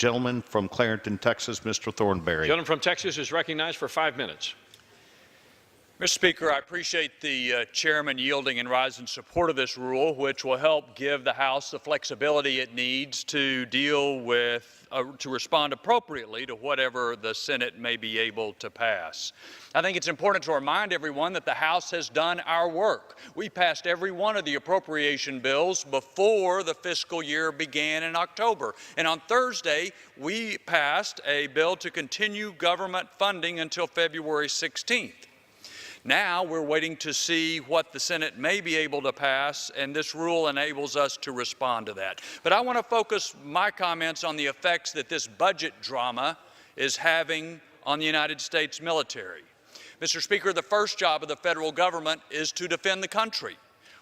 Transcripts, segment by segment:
Gentleman from Clarington, Texas, Mr. Thornberry. Gentleman from Texas is recognized for 5 minutes. Mr. Speaker, I appreciate the chairman yielding and rising in support of this rule, which will help give the House the flexibility it needs to deal with, to respond appropriately to whatever the Senate may be able to pass. I think it's important to remind everyone that the House has done our work. We passed every one of the appropriation bills before the fiscal year began in October. And on Thursday, we passed a bill to continue government funding until February 16th. Now we're waiting to see what the Senate may be able to pass, and this rule enables us to respond to that. But I want to focus my comments on the effects that this budget drama is having on the United States military. Mr. Speaker, the first job of the federal government is to defend the country.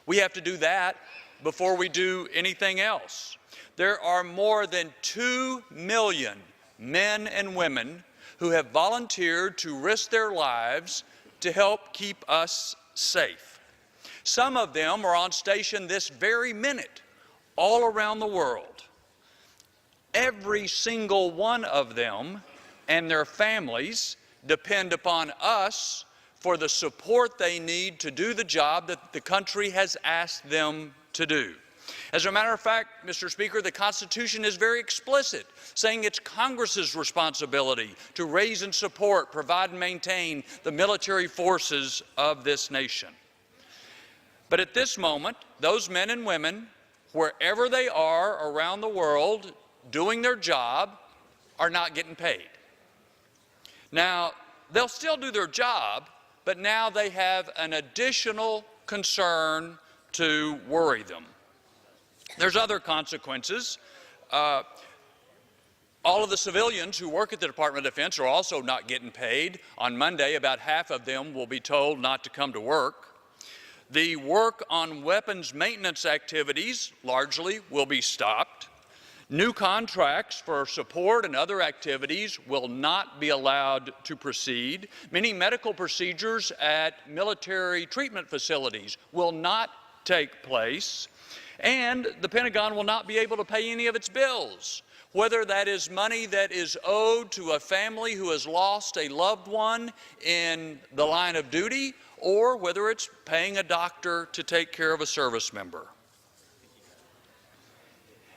We have to do that before we do anything else. There are more than 2 million men and women who have volunteered to risk their lives to help keep us safe. Some of them are on station this very minute all around the world. Every single one of them and their families depend upon us for the support they need to do the job that the country has asked them to do. As a matter of fact, Mr. Speaker, the Constitution is very explicit, saying it's Congress's responsibility to raise and support, provide and maintain the military forces of this nation. But at this moment, those men and women, wherever they are around the world doing their job, are not getting paid. Now, they'll still do their job, but now they have an additional concern to worry them. There's other consequences. All of the civilians who work at the Department of Defense are also not getting paid. On Monday, about half of them will be told not to come to work. The work on weapons maintenance activities largely will be stopped. New contracts for support and other activities will not be allowed to proceed. Many medical procedures at military treatment facilities will not take place. And the Pentagon will not be able to pay any of its bills, whether that is money that is owed to a family who has lost a loved one in the line of duty, or whether it's paying a doctor to take care of a service member.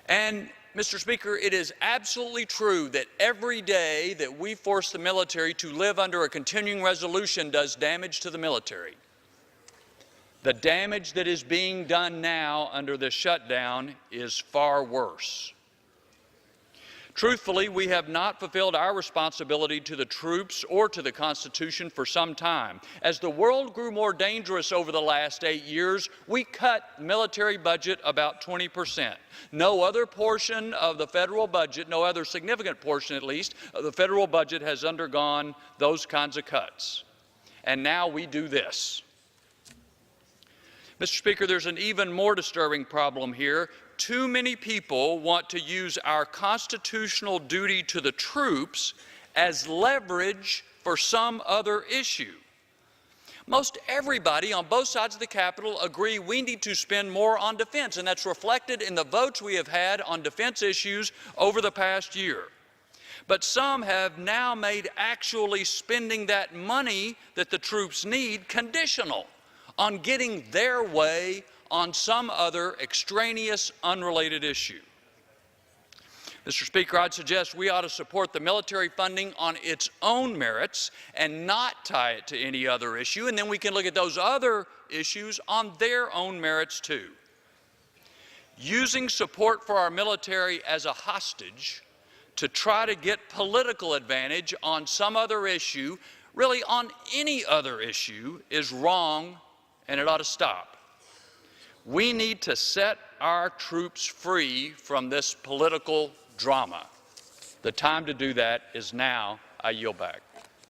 And, Mr. Speaker, it is absolutely true that every day that we force the military to live under a continuing resolution does damage to the military. The damage that is being done now under the shutdown is far worse. Truthfully, we have not fulfilled our responsibility to the troops or to the Constitution for some time. As the world grew more dangerous over the last 8 years, we cut military budget about 20%. No other portion of the federal budget, no other significant portion at least, of the federal budget has undergone those kinds of cuts. And now we do this. Mr. Speaker, there's an even more disturbing problem here. Too many people want to use our constitutional duty to the troops as leverage for some other issue. Most everybody on both sides of the Capitol agree we need to spend more on defense, and that's reflected in the votes we have had on defense issues over the past year. But some have now made actually spending that money that the troops need conditional on getting their way on some other extraneous, unrelated issue. Mr. Speaker, I'd suggest we ought to support the military funding on its own merits and not tie it to any other issue, and then we can look at those other issues on their own merits too. Using support for our military as a hostage to try to get political advantage on some other issue, really on any other issue, is wrong, and it ought to stop. We need to set our troops free from this political drama. The time to do that is now. I yield back.